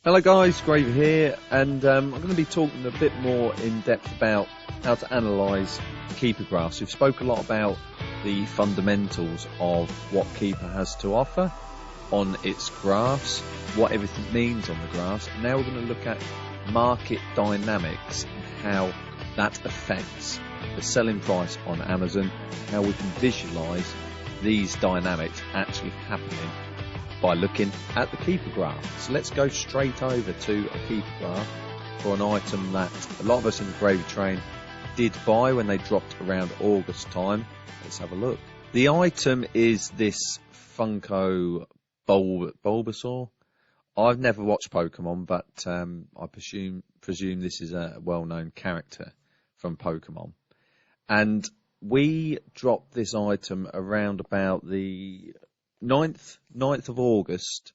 Hello guys, Gravy here, and I'm going to be talking a bit more in depth about how to analyse Keeper graphs. We've spoke a lot about the fundamentals of what Keeper has to offer on its graphs, what everything means on the graphs. Now we're going to look at market dynamics and how that affects the selling price on Amazon, how we can visualise these dynamics actually happening by looking at the Keeper graph. So let's go straight over to a Keeper graph for an item that a lot of us in the Gravy Train did buy when they dropped around August time. Let's have a look. The item is this Funko Bulbasaur. I've never watched Pokemon, but I presume this is a well-known character from Pokemon. And we dropped this item around about the 9th of August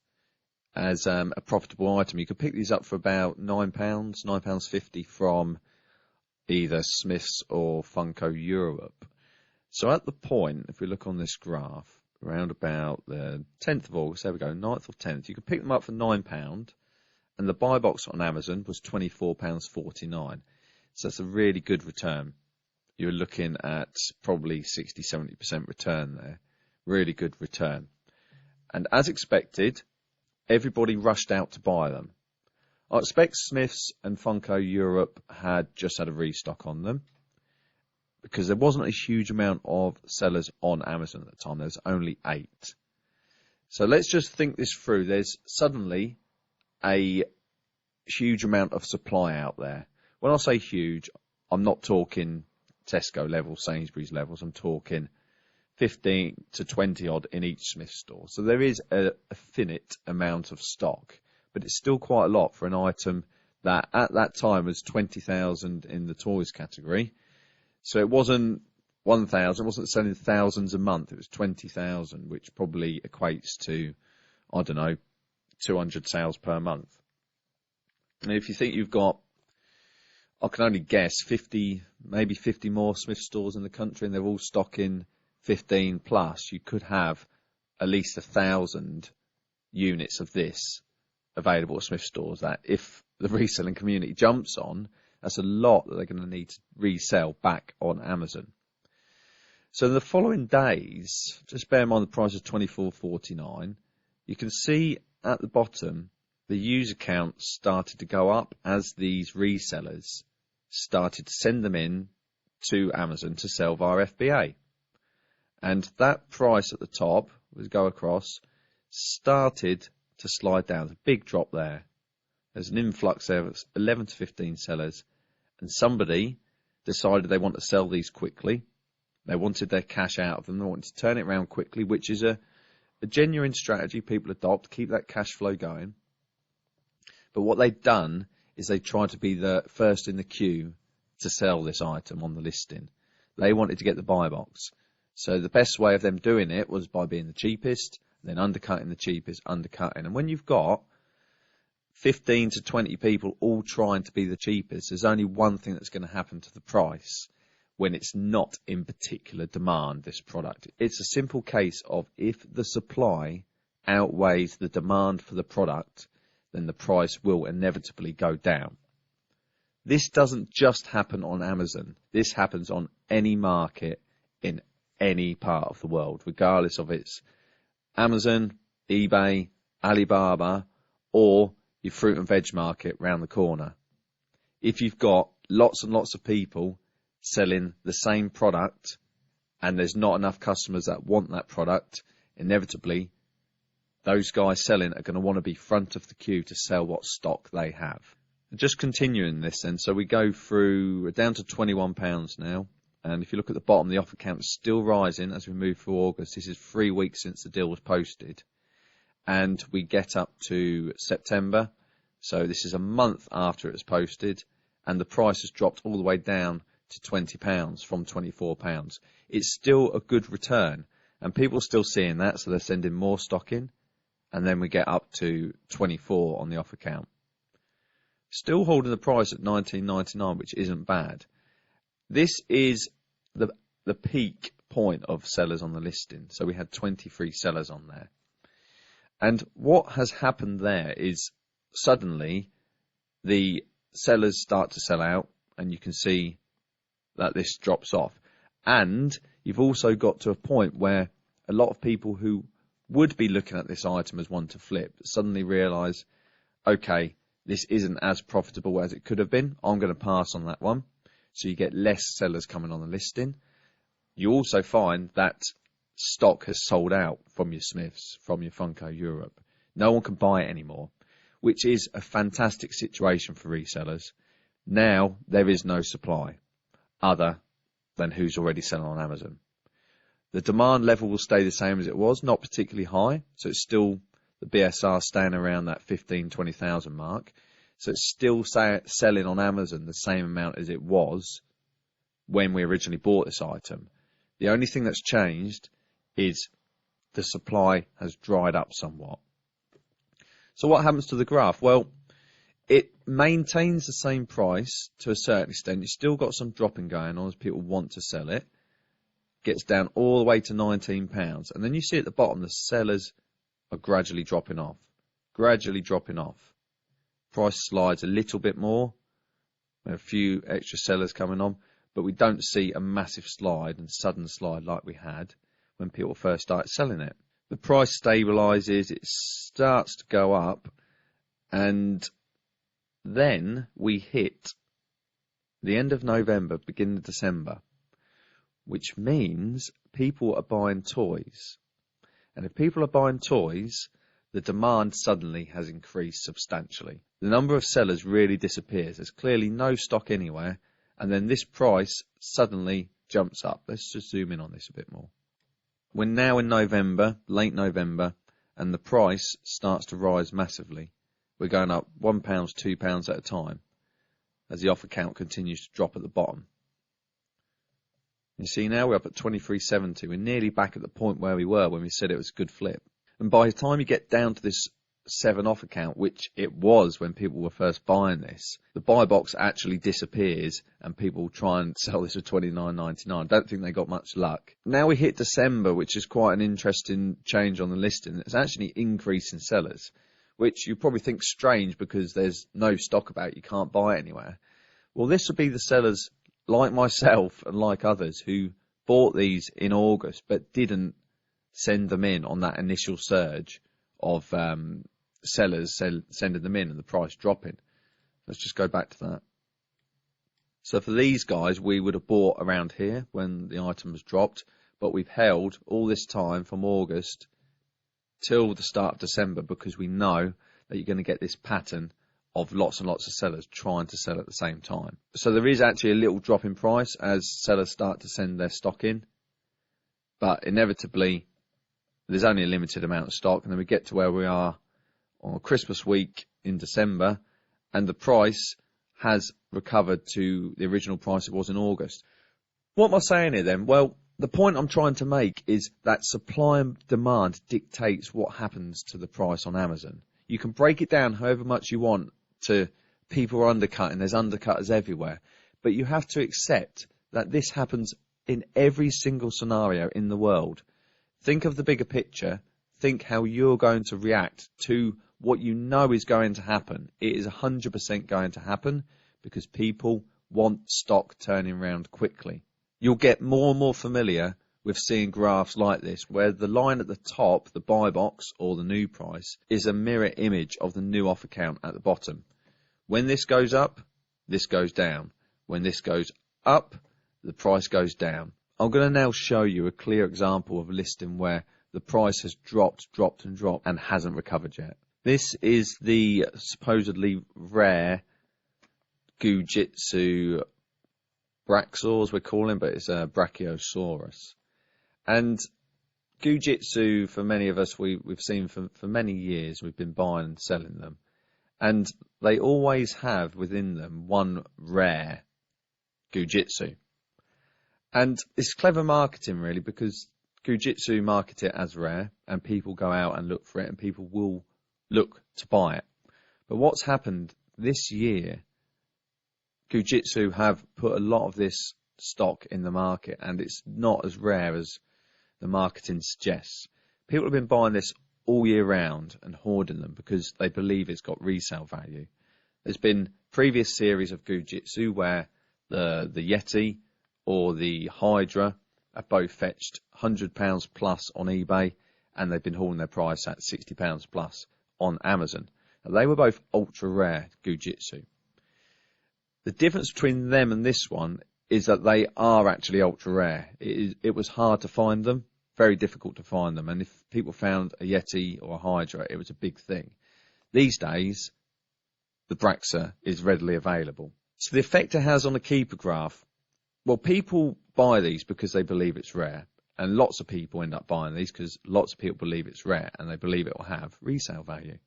as a profitable item. You could pick these up for about £9, £9.50 from either Smiths or Funko Europe. So at the point, if we look on this graph, around about the 10th of August, there we go, 9th or 10th, you could pick them up for £9, and the buy box on Amazon was £24.49. So that's a really good return. You're looking at probably 60-70% return there. Really good return. And as expected, everybody rushed out to buy them. I expect Smiths and Funko Europe had just had a restock on them because there wasn't a huge amount of sellers on Amazon at the time. There was only 8. So let's just think this through. There's suddenly a huge amount of supply out there. When I say huge, I'm not talking Tesco levels, Sainsbury's levels. I'm talking 15 to 20 odd in each Smith store. So there is a finite amount of stock, but it's still quite a lot for an item that at that time was 20,000 in the toys category. So it wasn't 1,000, it wasn't selling thousands a month, it was 20,000, which probably equates to, I don't know, 200 sales per month. And if you think you've got, I can only guess, 50, maybe 50 more Smith stores in the country, and they're all stocking 15 plus, you could have at least 1,000 units of this available at Smith stores. That if the reselling community jumps on, that's a lot that they're going to need to resell back on Amazon. So the following days, just bear in mind the price is $24.49. You can see at the bottom the user count started to go up as these resellers started to send them in to Amazon to sell via FBA. And that price at the top, was go across, started to slide down. There's a big drop there. There's an influx there of 11 to 15 sellers. And somebody decided they want to sell these quickly. They wanted their cash out of them. They wanted to turn it around quickly, which is a genuine strategy people adopt, keep that cash flow going. But what they've done is they tried to be the first in the queue to sell this item on the listing. They wanted to get the buy box. So the best way of them doing it was by being the cheapest, then undercutting the cheapest, undercutting. And when you've got 15 to 20 people all trying to be the cheapest, there's only one thing that's going to happen to the price when it's not in particular demand, this product. It's a simple case of if the supply outweighs the demand for the product, then the price will inevitably go down. This doesn't just happen on Amazon. This happens on any market in any part of the world, regardless of its Amazon, eBay, Alibaba, or your fruit and veg market round the corner. If you've got lots and lots of people selling the same product and there's not enough customers that want that product, inevitably those guys selling are going to want to be front of the queue to sell what stock they have. Just continuing this then, so we go through, we're down to £21 now. And if you look at the bottom, the offer count is still rising as we move through August. This is 3 weeks since the deal was posted. And we get up to September. So this is a month after it was posted. And the price has dropped all the way down to £20 from £24. It's still a good return. And people are still seeing that, so they're sending more stock in. And then we get up to 24 on the offer count. Still holding the price at $19.99, which isn't bad. This is the peak point of sellers on the listing. So we had 23 sellers on there. And what has happened there is suddenly the sellers start to sell out, and you can see that this drops off. And you've also got to a point where a lot of people who would be looking at this item as one to flip suddenly realise, okay, this isn't as profitable as it could have been. I'm going to pass on that one. So you get less sellers coming on the listing. You also find that stock has sold out from your Smiths, from your Funko Europe. No one can buy it anymore, which is a fantastic situation for resellers. Now there is no supply other than who's already selling on Amazon. The demand level will stay the same as it was, not particularly high. So it's still the BSR staying around that 15,000, 20,000 mark. So it's still selling on Amazon the same amount as it was when we originally bought this item. The only thing that's changed is the supply has dried up somewhat. So what happens to the graph? Well, it maintains the same price to a certain extent. You've still got some dropping going on as people want to sell it. Gets down all the way to £19. And then you see at the bottom the sellers are gradually dropping off. Gradually dropping off. Price slides a little bit more. A few extra sellers coming on. But we don't see a massive slide and sudden slide like we had when people first started selling it. The price stabilises, it starts to go up, and then we hit the end of November, beginning of December, which means people are buying toys. And if people are buying toys, the demand suddenly has increased substantially. The number of sellers really disappears. There's clearly no stock anywhere, and then this price suddenly jumps up. Let's just zoom in on this a bit more. We're now in November, late November, and the price starts to rise massively. We're going up £1, £2 at a time as the offer count continues to drop at the bottom. You see now we're up at 23.70. We're nearly back at the point where we were when we said it was a good flip. And by the time you get down to this 7 offer count, which it was when people were first buying this, the buy box actually disappears and people try and sell this for $29.99. Don't think they got much luck. Now we hit December, which is quite an interesting change on the listing. It's actually increasing sellers, which you probably think strange because there's no stock about, you can't buy it anywhere. Well, this would be the sellers like myself and like others who bought these in August but didn't send them in on that initial surge of sellers sending them in and the price dropping. Let's just go back to that. So for these guys, we would have bought around here when the item was dropped, but we've held all this time from August till the start of December because we know that you're going to get this pattern of lots and lots of sellers trying to sell at the same time. So there is actually a little drop in price as sellers start to send their stock in, but inevitably there's only a limited amount of stock, and then we get to where we are on Christmas week in December, and the price has recovered to the original price it was in August. What am I saying here then? Well, the point I'm trying to make is that supply and demand dictates what happens to the price on Amazon. You can break it down however much you want to people are undercutting, there's undercutters everywhere, but you have to accept that this happens in every single scenario in the world. Think of the bigger picture. Think how you're going to react to what you know is going to happen. It is 100% going to happen because people want stock turning around quickly. You'll get more and more familiar with seeing graphs like this, where the line at the top, the buy box or the new price, is a mirror image of the new offer count at the bottom. When this goes up, this goes down. When this goes up, the price goes down. I'm going to now show you a clear example of a listing where the price has dropped and hasn't recovered yet. This is the supposedly rare Gujitsu Braxaur, we're calling, but it's a Brachiosaurus. And Gujitsu, for many of us, we've seen for many years, we've been buying and selling them. And they always have within them one rare Gujitsu. And it's clever marketing, really, because Gujitsu market it as rare, and people go out and look for it, and people will look to buy it. But what's happened this year, Gujitsu have put a lot of this stock in the market, and it's not as rare as the marketing suggests. People have been buying this all year round and hoarding them because they believe it's got resale value. There's been previous series of Gujitsu where the Yeti or the Hydra have both fetched £100 plus on eBay, and they've been hauling their price at £60 plus on Amazon. Now, they were both ultra rare Gujitsu. The difference between them and this one is that they are actually ultra rare. It was hard to find them, very difficult to find them, and if people found a Yeti or a Hydra, it was a big thing. These days, the Braxa is readily available. So the effect it has on the keeper graph, well, people buy these because they believe it's rare, and lots of people end up buying these because lots of people believe it's rare and they believe it will have resale value.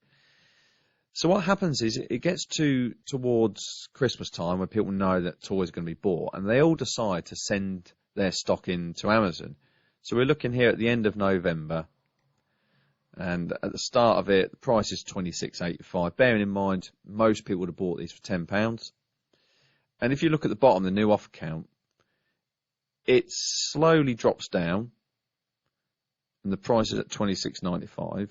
So what happens is it gets towards Christmas time when people know that toys are going to be bought, and they all decide to send their stock in to Amazon. So we're looking here at the end of November, and at the start of it, the price is $26.85. Bearing in mind, most people would have bought these for £10. And if you look at the bottom, the new offer count, it slowly drops down, and the price is at $26.95.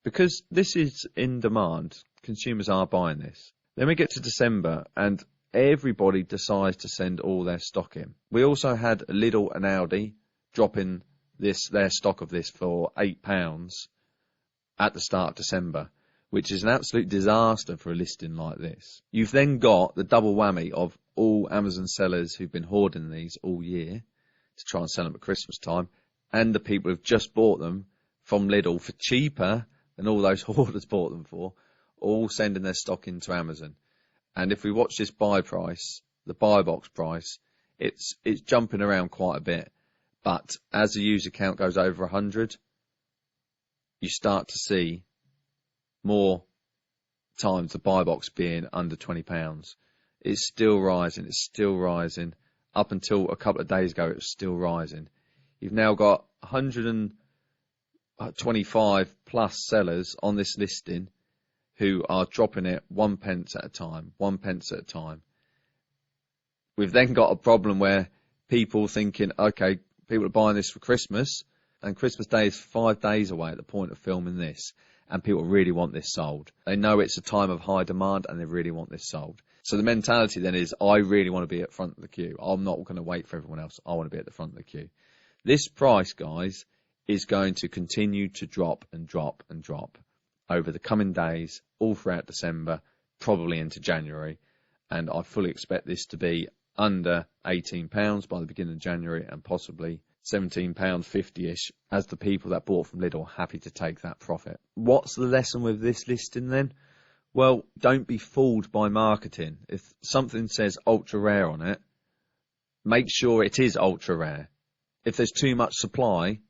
Because this is in demand, consumers are buying this. Then we get to December, and everybody decides to send all their stock in. We also had Lidl and Aldi dropping their stock of this for £8 at the start of December, which is an absolute disaster for a listing like this. You've then got the double whammy of all Amazon sellers who've been hoarding these all year to try and sell them at Christmas time, and the people who've just bought them from Lidl for cheaper than all those hoarders bought them for, all sending their stock into Amazon. And if we watch this buy price, the buy box price, it's jumping around quite a bit. But as the user count goes over 100, you start to see more times the buy box being under £20. It's still rising. It's still rising. Up until a couple of days ago, it was still rising. You've now got 125 plus sellers on this listing who are dropping it 1 pence at a time, 1 pence at a time. We've then got a problem where people thinking, okay, people are buying this for Christmas, and Christmas Day is 5 days away at the point of filming this, and people really want this sold. They know it's a time of high demand, and they really want this sold. So the mentality then is, I really want to be at the front of the queue. I'm not going to wait for everyone else. I want to be at the front of the queue. This price, guys, is going to continue to drop and drop and drop over the coming days, all throughout December, probably into January. And I fully expect this to be under £18 by the beginning of January, and possibly £17.50-ish, as the people that bought from Lidl are happy to take that profit. What's the lesson with this listing then? Well, don't be fooled by marketing. If something says ultra rare on it, make sure it is ultra rare. If there's too much supply,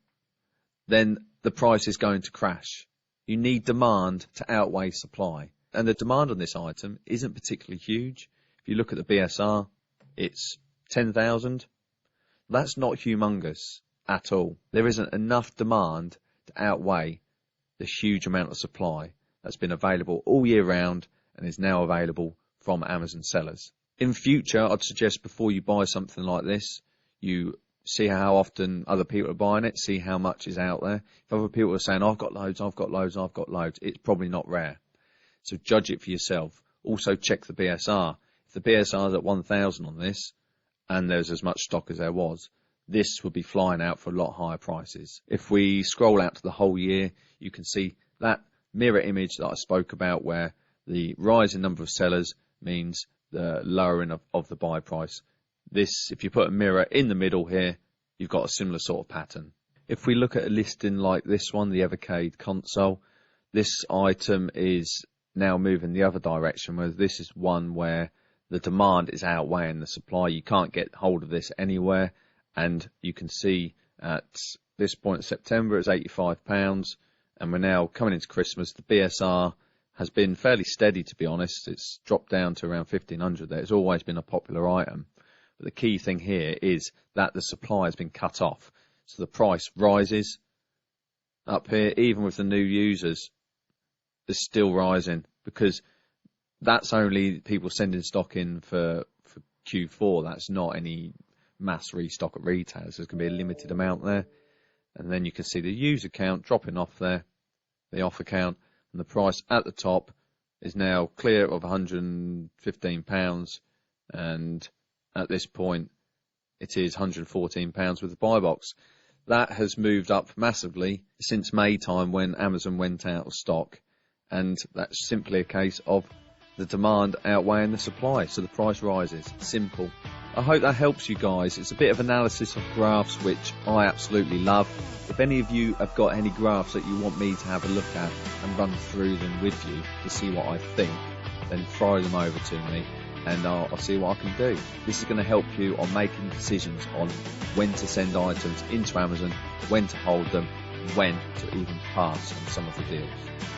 then the price is going to crash. You need demand to outweigh supply. And the demand on this item isn't particularly huge. If you look at the BSR, it's 10,000. That's not humongous at all. There isn't enough demand to outweigh the huge amount of supply that's been available all year round and is now available from Amazon sellers. In future, I'd suggest before you buy something like this, you see how often other people are buying it, see how much is out there. If other people are saying, I've got loads, I've got loads, I've got loads, it's probably not rare. So judge it for yourself. Also check the BSR. If the BSR is at 1,000 on this, and there's as much stock as there was, this would be flying out for a lot higher prices. If we scroll out to the whole year, you can see that mirror image that I spoke about, where the rise in number of sellers means the lowering of the buy price. This, if you put a mirror in the middle here, you've got a similar sort of pattern. If we look at a listing like this one, the Evercade console, this item is now moving the other direction, whereas this is one where the demand is outweighing the supply. You can't get hold of this anywhere, and you can see at this point in September it's £85, and we're now coming into Christmas. The BSR has been fairly steady, to be honest. It's dropped down to around 1,500 there. It's always been a popular item. But the key thing here is that the supply has been cut off. So the price rises up here, even with the new users, it's still rising, because that's only people sending stock in for Q4. That's not any mass restock at retailers. There's going to be a limited amount there. And then you can see the user count dropping off there. the offer count, and the price at the top is now clear of £115, and at this point it is £114 with the buy box. That has moved up massively since May time when Amazon went out of stock, and that's simply a case of the demand outweighing the supply, so the price rises. Simple. I hope that helps you guys. It's a bit of analysis of graphs, which I absolutely love. If any of you have got any graphs that you want me to have a look at and run through them with you to see what I think, then throw them over to me and I'll see what I can do. This is going to help you on making decisions on when to send items into Amazon, when to hold them, when to even pass on some of the deals.